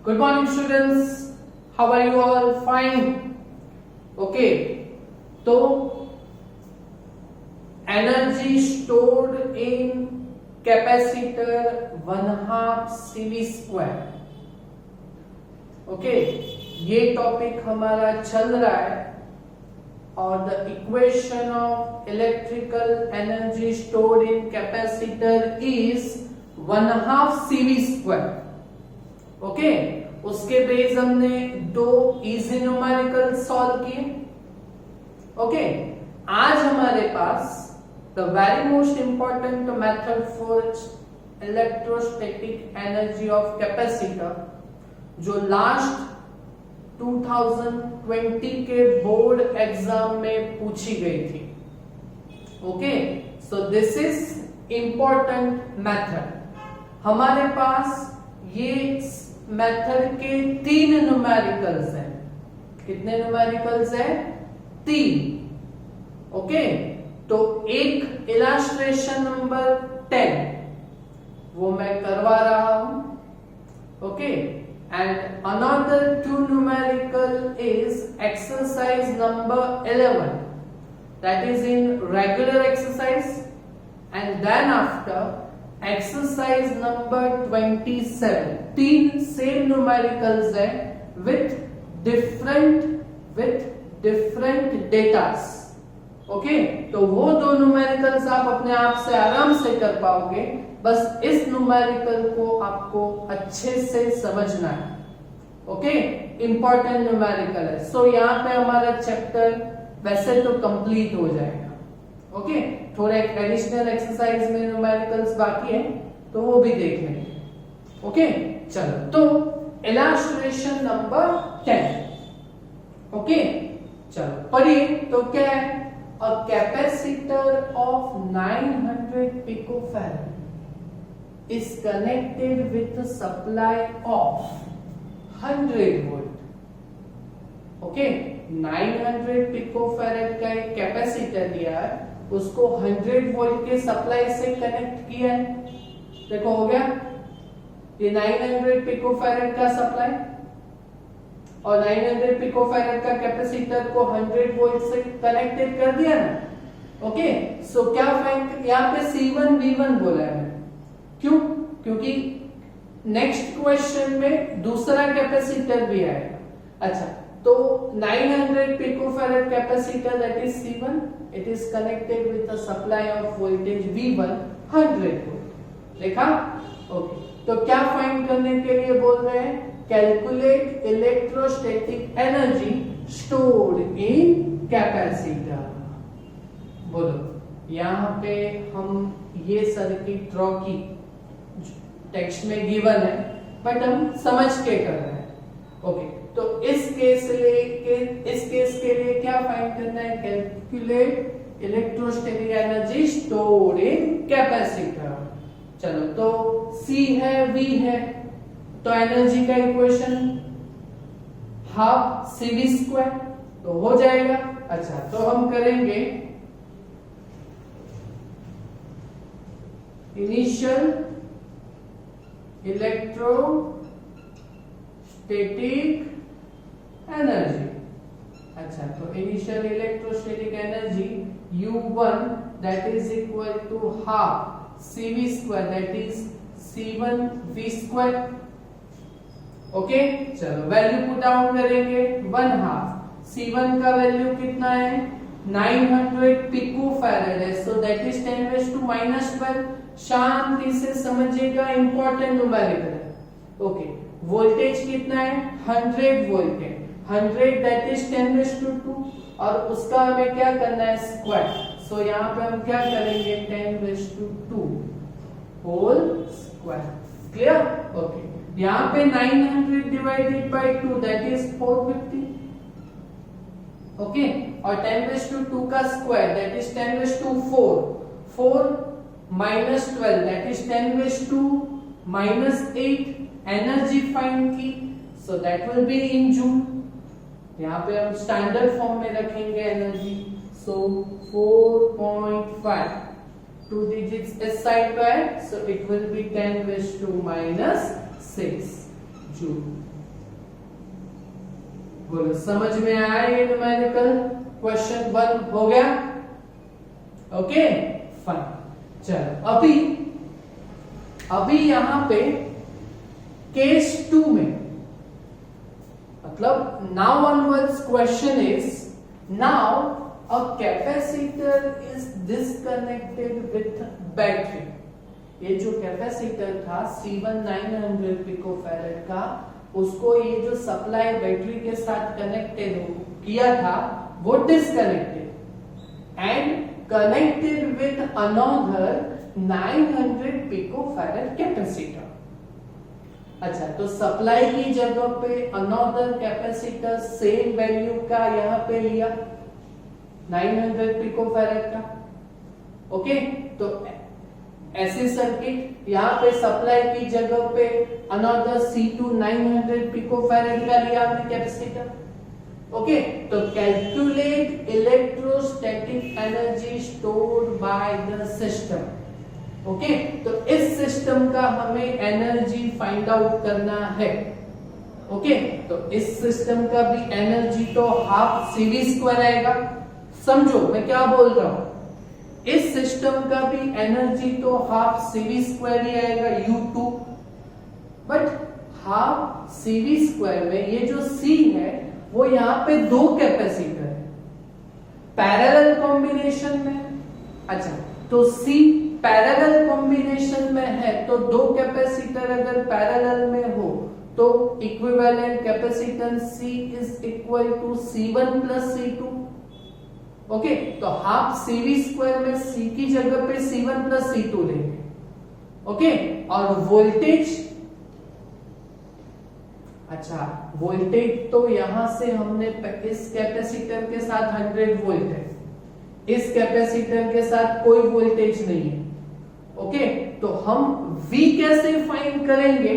Good morning students. How are you all? Fine. Okay. तो energy stored in capacitor 1/2 CV square. Okay. ये topic हमारा चल रहा है और the equation of electrical energy stored in capacitor is 1/2 CV square. Okay उसके base हमने दो इजी न्यूमेरिकल सॉल्व किए. ओके आज हमारे पास the very most important method for electrostatic energy of capacitor जो लास्ट 2020 के बोर्ड एग्जाम में पूछी गई थी. Okay so this is important method. हमारे पास ये मेथड के 3 न्यूमेरिकल्स हैं. कितने न्यूमेरिकल्स हैं? 3. ओके तो एक इलस्ट्रेशन नंबर 10 वो मैं करवा रहा हूं. Okay and another 2 numerical is exercise number 11 that is in regular exercise and then after exercise number 27. 3 same numericals है विथ डिफरेंट डेटास. ओके तो वो 2 न्यूमेरिकल्स आप अपने आप से आराम से कर पाओगे. बस इस न्यूमेरिकल को आपको अच्छे से समझना है. ओके इंपॉर्टेंट न्यूमेरिकल है. सो यहाँ पे हमारा चैप्टर वैसे तो कंप्लीट हो जाएगा. ओके थोड़ा एक एडिशनल एक्सरसाइज में न्यूमेरिकल्स बाकी है तो वो भी देख लेंगे. ओके चलो तो इलस्ट्रेशन नंबर 10. ओके चलो पढ़िए. तो क्या है? A capacitor of 900 picofarad is connected with supply of 100 volt. Okay 900 picofarad का एक कैपेसिटर लिया है, उसको 100 वोल्ट के सप्लाई से कनेक्ट किया है. देखो हो गया ये 900 पिकोफैराड का सप्लाई और 900 पिकोफैराड का कैपेसिटर को 100 वोल्ट से कनेक्टेड कर दिया ना. ओके सो क्या फाइंड यहाँ पे C1 V1 बोला है. क्यों? क्योंकि नेक्स्ट क्वेश्चन में दूसरा कैपेसिटर भी आएगा. अच्छा तो 900 picofarad capacitor that is C1 it is connected with a supply of voltage V1 100 volt. देखा? ओके तो क्या फाइंड करने के लिए बोल रहे हैं? Calculate electrostatic energy stored in capacitor. बोलो यहाँ पे हम ये सर्किट ड्रॉ की, टेक्स्ट में गिवन है बट हम समझ के कर रहे हैं. ओके तो इस केस के लिए क्या फाइंड करना है? Calculate electrostatic energy stored in capacitor. चलो तो C है V है तो एनर्जी का इक्वेशन हाफ CV स्क्वायर तो हो जाएगा. अच्छा तो हम करेंगे इनिशियल इलेक्ट्रोस्टैटिक एनर्जी. अच्छा तो initial electrostatic energy U1 that is equal to half CV square that is C1 V square. Okay चलो वैल्यू पुट डाउन करेंगे. 1/2 C1 का वैल्यू कितना है? 900 पिकोफैराड है सो दैट इज 10⁻⁻12. शांति से समझिएगा इंपॉर्टेंट न्यूमेरिकल है. ओके वोल्टेज कितना है? 100 वोल्ट है. 100 दैट इज 10⁻2 और उसका हमें क्या करना है? स्क्वायर. सो यहाँ पे हम क्या करेंगे? 10⁻2 होल स्क्वायर. क्लियर? ओके यहाँ पे 900 divided by 2 that is 450. Okay और 10⁻2 का square that is 10⁻4. 4 minus 12 that is 10⁻2 minus 8. Energy find की so that will be in joule. यहाँ पे हम स्टैंडर्ड फॉर्म में रखेंगे energy. So 4.5 2 digits is side by, so it will be 10⁻⁻6 joule. बोलो समझ में आया ये न्यूमेरिकल क्वेश्चन 1 हो गया? Okay fine. चलो अभी यहां पे केस 2 में मतलब now onwards question is now a capacitor is disconnected with battery. ये जो कैपेसिटर था C1 900 पिकोफैरेड का, उसको ये जो सप्लाई बैटरी के साथ कनेक्टेड किया था वो disconnected and connected with another 900 picofarad capacitor. अच्छा, तो सप्लाई की जगह पे अनदर कैपेसिटर सेम वैल्यू का यहां पे लिया 900 पिकोफैरेड का। ओके, तो ऐसे सर्किट यहां पे सप्लाई की जगह पे अनदर C2 900 पिकोफैरेड का लिया हमने कैपेसिटर। ओके, तो calculate electrostatic energy stored by the system. Okay, तो इस सिस्टम का हमें एनर्जी फाइंड आउट करना है। ओके, तो इस सिस्टम का भी एनर्जी तो हाफ CV² आएगा। समझो मैं क्या बोल रहा हूं, इस सिस्टम का भी एनर्जी तो हाफ CV² ही आएगा U2, बट हाफ CV² में ये जो C है वो यहाँ पे 2 कैपेसिटर है पैरेलल कॉम्बिनेशन में। अच्छा, तो C पैरेलल कॉम्बिनेशन में है तो 2 कैपेसिटर अगर पैरेलल में हो तो equivalent capacitance C is equal to C1 plus C2। Okay, तो हाफ CV² में C की जगह पे C1 प्लस C2 लेंगे। ओके, और वोल्टेज, अच्छा वोल्टेज तो यहां से हमने इस कैपेसिटर के साथ 100 वोल्ट है, इस कैपेसिटर के साथ कोई वोल्टेज नहीं है। ओके, तो हम V कैसे फाइंड करेंगे?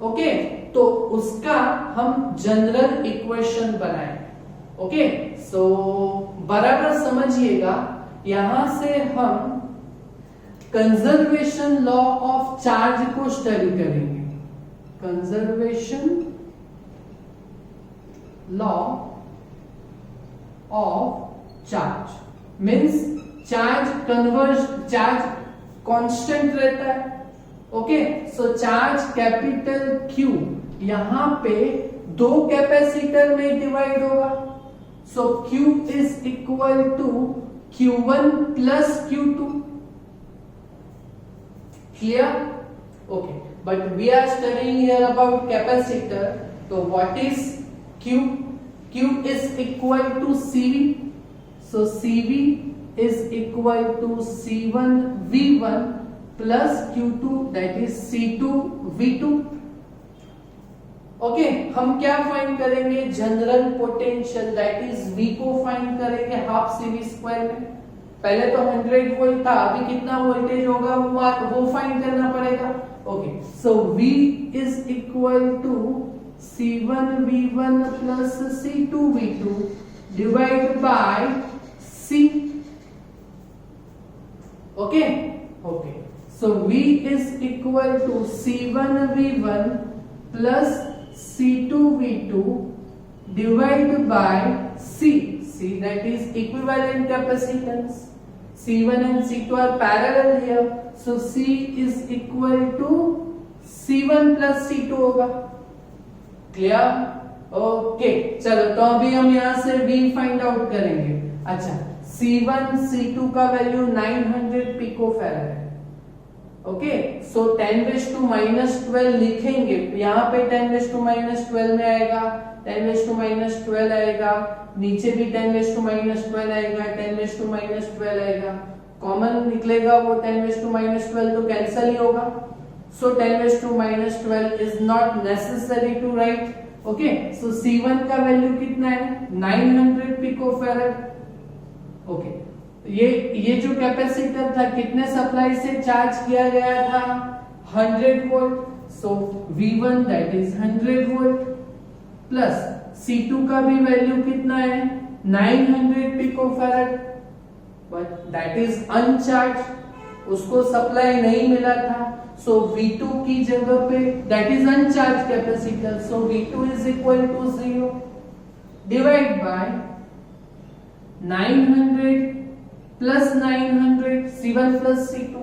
ओके, तो उसका हम जनरल इक्वेशन बनाएंगे। ओके, सो बराबर समझिएगा, यहां से हम कंजर्वेशन लॉ ऑफ चार्ज को स्टडी करेंगे। Conservation law of charge means charge constant रहता है। Okay, so charge capital Q यहां पे 2 कैपेसिटर में डिवाइड होगा। So Q is equal to Q1 plus Q2। Clear? Okay, but we are studying here about capacitor, तो what is Q? Q is equal to CV. So CV is equal to C1 V1 plus Q2 that is C2 V2. Okay, हम क्या find करेंगे? General potential that is V को find करेंगे half CV² में। पहले तो 100 volt था, अभी कितना वोल्टेज होगा वो फाइंड करना पड़ेगा। Okay, so V is equal to C1 V1 plus C2 V2 divided by C. Okay, okay. So V is equal to C1 V1 plus C2 V2 divided by C. C that is equivalent capacitance. C1 and C2 are parallel here. So C is equal to C1 plus C2 होगा। Clear? Okay, चलो तो अभी हम यहां से V find out करेंगे। अच्छा, C1 C2 का वैल्यू 900 पिकोफैरेड है। ओके, सो 10⁻⁻12 लिखेंगे, यहां पे 10⁻⁻12 में आएगा, 10⁻⁻12 आएगा, नीचे भी 10⁻⁻12 आएगा, 10⁻⁻12 आएगा, कॉमन निकलेगा वो 10⁻⁻12 तो कैंसिल ही होगा। So 10⁻⁻12 is not necessary to write. Okay, so C1 का वैल्यू कितना है? 900 पिकोफैरेड। ओके, ये जो कैपेसिटर था कितने सप्लाई से चार्ज किया गया था? 100 volt. So V1 that is 100 volt plus C2 का भी वैल्यू कितना है? 900 पिकोफैरेड, बट दैट इज अनचार्ज, उसको सप्लाई नहीं मिला था। सो V2 की जगह पे that is uncharge capacitor, so V2 is equal to 0। Divide by 900 plus 900 C1 plus C2।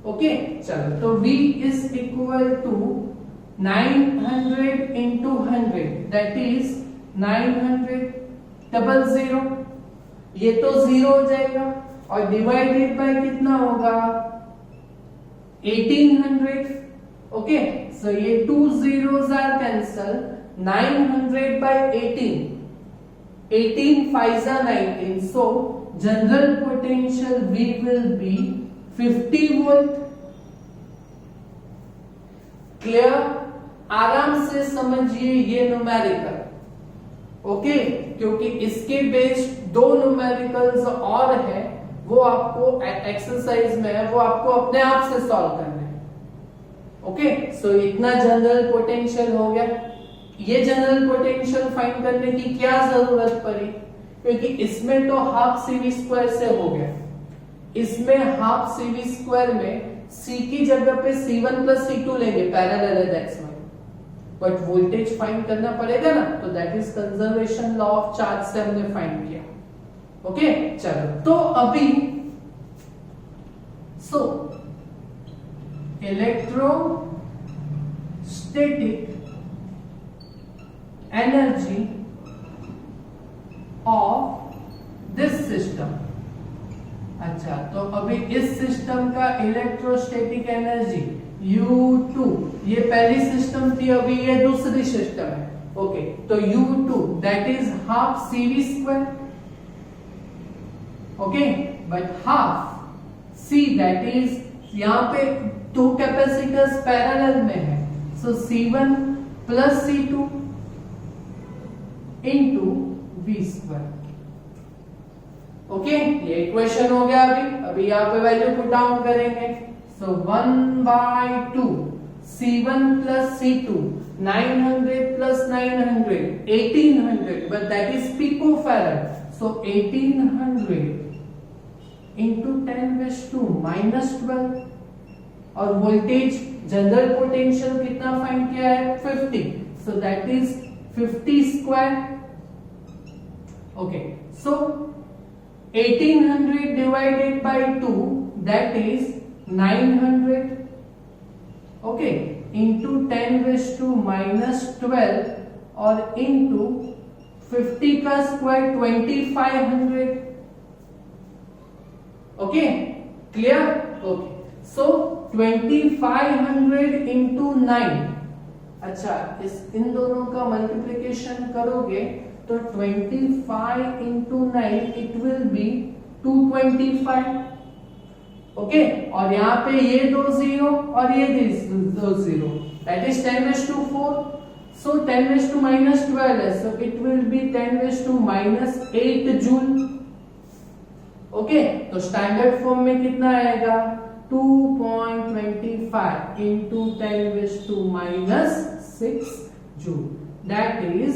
Okay, चलो तो V is equal to 900 into 100 that is 900 double 0, ये तो 0 हो जाएगा और डिवाइडेड बाय कितना होगा 1800। ओके, सो ये 2 zeros are cancel, 900 by 18, 18 5s are 19, so general potential V will be 50 volt। Clear? आराम से समझिए ये न्यूमेरिकल। ओके, क्योंकि इसके बेस्ड दो न्यूमेरिकल्स और है, वो आपको एक्सरसाइज में है, वो आपको अपने आप से सॉल्व करना है। ओके, सो इतना जनरल पोटेंशियल हो गया। ये जनरल पोटेंशियल फाइंड करने की क्या जरूरत पड़ी, क्योंकि इसमें तो हाफ CV स्क्वायर से हो गया, इसमें हाफ CV स्क्वायर में C की जगह पे C1 प्लस C2 लेंगे पैरेलल एक्स में, बट वोल्टेज फाइंड करना पड़ेगा ना, तो that is conservation law of charge से हमने फाइंड किया। ओके, चलो तो अभी सो electrostatic energy of this system. अच्छा, तो अभी इस सिस्टम का इलेक्ट्रोस्टैटिक एनर्जी U2, ये पहली सिस्टम थी, अभी ये दूसरी सिस्टम है। ओके, तो U2 that is half CV square. Okay, but half C that is यहां पे दो कैपेसिटर्स पैरेलल में है, सो C1 plus C2 into V square. Okay, ये इक्वेशन हो गया। अभी यहां पे वैल्यू पुट डाउन करेंगे, सो 1/2 C1 plus C2, 900 plus 900, 1800, but that is picofarad, so 1800 into 10⁻⁻12, और वोल्टेज जनरल पोटेंशियल कितना फाइंड किया है 50, so that is 50 square। okay, so 1800 divided by 2 that is 900, okay, into 10⁻⁻12 और into 50 का स्क्वायर 2500। Okay, clear? ओके, सो 2500 into 9। अच्छा, इन दोनों का multiplication करोगे तो 25 into 9 it will be 225। Okay, और यहाँ पे ये दो जीरो और ये दो जीरो, दैट इज 10⁻⁴, सो 10⁻⁻12 है, so it will be 10⁻⁻8 joule. Okay, तो स्टैंडर्ड फॉर्म में कितना आएगा 2.25 into 10⁻⁻6 joule, that is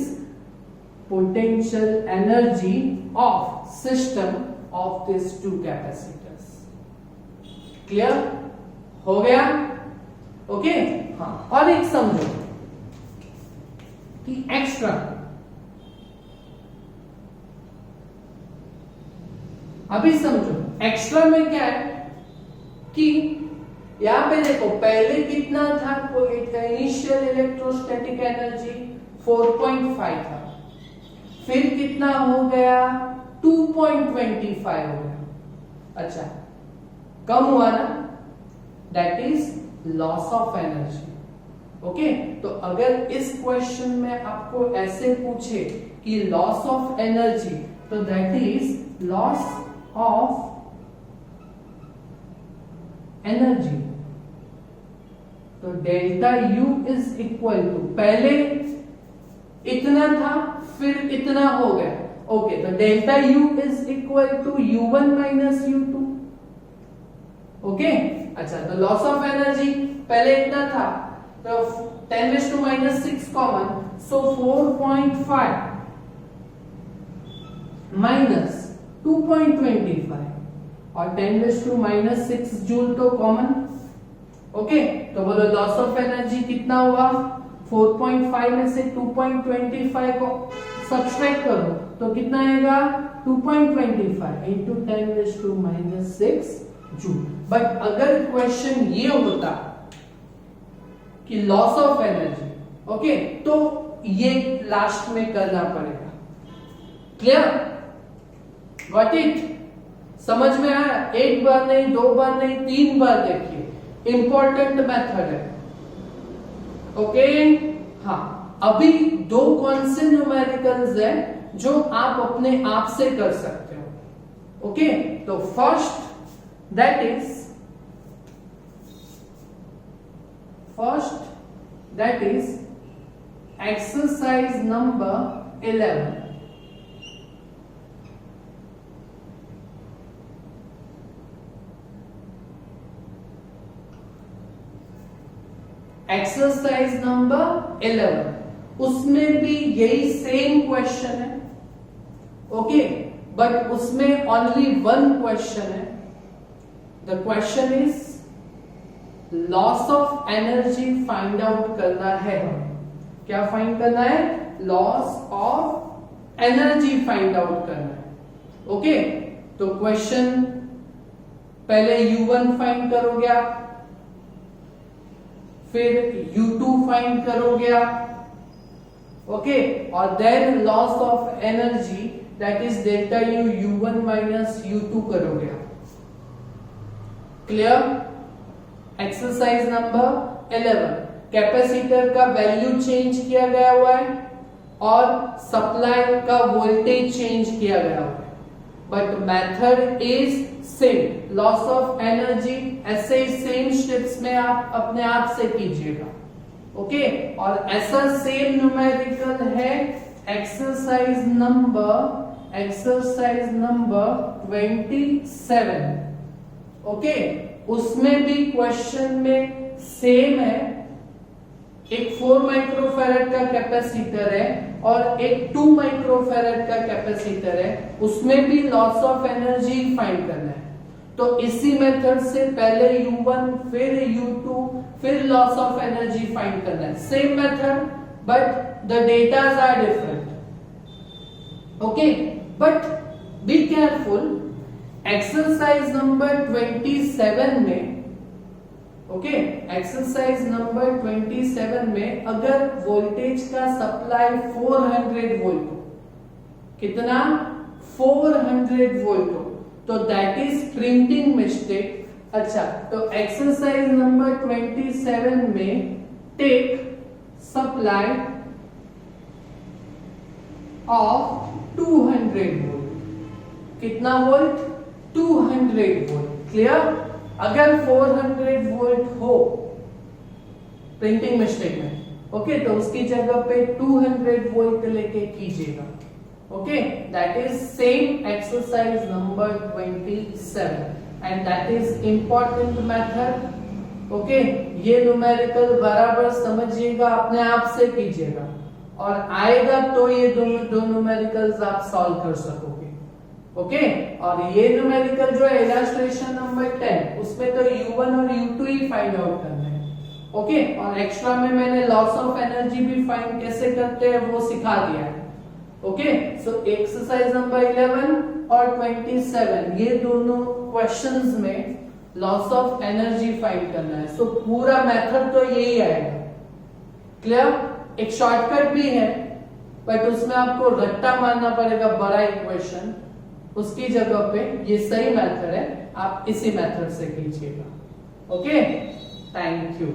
potential energy of system of these two capacitors। Clear हो गया? ओके, हाँ, और एक समझो कि एक्स्ट्रा, अभी समझो एक्स्ट्रा में क्या है कि यहां पे देखो पहले कितना था, इनिशियल इलेक्ट्रोस्टैटिक एनर्जी 4.5 था, फिर कितना हो गया 2.25 हो गया। अच्छा, कम हुआ ना, that is loss of energy. Okay, तो अगर इस क्वेश्चन में आपको ऐसे पूछे कि लॉस ऑफ एनर्जी, तो that is loss of energy, तो delta U is equal to, पहले इतना था फिर इतना हो गया। ओके, तो delta U is equal to U1 minus U2। Okay, अच्छा, तो लॉस ऑफ एनर्जी पहले इतना था, तो 10⁻⁻6 कॉमन, सो 4.5 माइनस 2.25 और 10⁻⁻6 जूल तो कॉमन। ओके, तो बोलो लॉस ऑफ एनर्जी कितना हुआ, 4.5 में से 2.25 को सब्सट्रैक्ट करो तो कितना आएगा 2.25 इंटू 10⁻⁻6 जूल। बट अगर क्वेश्चन ये होता कि लॉस ऑफ एनर्जी, ओके, तो ये लास्ट में करना पड़ेगा। क्लियर? Got it? समझ में आया? एक बार नहीं, दो बार नहीं, 3 बार देखिए, इंपॉर्टेंट मेथड है। ओके, हाँ, अभी 2 कौन से न्यूमेरिकल्स है जो आप अपने आप से कर सकते हो। ओके, तो first that is exercise number 11। Exercise number 11, उसमें भी यही सेम क्वेश्चन है। ओके, बट उसमें ओनली 1 क्वेश्चन है। The question is loss of energy find out करना है। क्या फाइंड करना है? Loss of energy find out करना है। ओके, तो क्वेश्चन पहले U1 फाइंड करोगे आप, फिर U2 फाइंड करोगे आप, ओके, और then loss of energy that is delta U U1 minus U2 करोगे आप। क्लियर? एक्सरसाइज नंबर 11, कैपेसिटर का वैल्यू चेंज किया गया हुआ है और सप्लाई का वोल्टेज चेंज किया गया हुआ है, but method is same. Loss of energy ऐसे ही सेम स्टेप्स में आप अपने आप से कीजिएगा। ओके, और ऐसा सेम न्यूमेरिकल है एक्सरसाइज नंबर 27। ओके, उसमें भी क्वेश्चन में सेम है। एक 4 माइक्रोफैरड का कैपेसिटर है और एक 2 माइक्रोफैरड का कैपेसिटर है, उसमें भी लॉस ऑफ एनर्जी फाइंड करना है। तो इसी मेथड से पहले U1 फिर U2 फिर लॉस ऑफ एनर्जी फाइंड करना है। Same method but the datas are different. Okay, but be careful, exercise number 27 में, ओके, एक्सरसाइज नंबर 27 में अगर वोल्टेज का सप्लाई 400 वोल्ट हो, कितना? 400 वोल्ट हो, तो दैट इज प्रिंटिंग मिस्टेक। अच्छा, तो एक्सरसाइज नंबर 27 में टेक सप्लाई ऑफ 200 वोल्ट। कितना वोल्ट? 200 वोल्ट। क्लियर? अगर 400 वोल्ट हो प्रिंटिंग मिस्टेक में, ओके, तो उसकी जगह पे 200 वोल्ट लेके कीजिएगा। Okay, that is same exercise number 27 and that is important method. Okay, ये न्यूमेरिकल बराबर समझिएगा, अपने आप से कीजिएगा और आएगा तो ये दो न्यूमेरिकल्स आप सॉल्व कर सकोगे। ओके, और ये न्यूमेरिकल जो है इलस्ट्रेशन नंबर 10, उसमें तो U1 और U2 ही फाइंड आउट करना है। ओके, और एक्स्ट्रा में मैंने लॉस ऑफ एनर्जी भी फाइंड कैसे करते हैं वो सिखा दिया है। ओके, सो एक्सरसाइज नंबर 11 और 27 ये दोनों क्वेश्चंस में लॉस ऑफ एनर्जी फाइंड करना है। सो पूरा मेथड तो यही आएगा। क्लियर? एक शॉर्टकट भी है बट उसमें आपको रट्टा मारना पड़ेगा, बड़ा इक्वेशन। उसकी जगह पे ये सही मेथड है, आप इसी मेथड से कीजिएगा। Okay, thank you.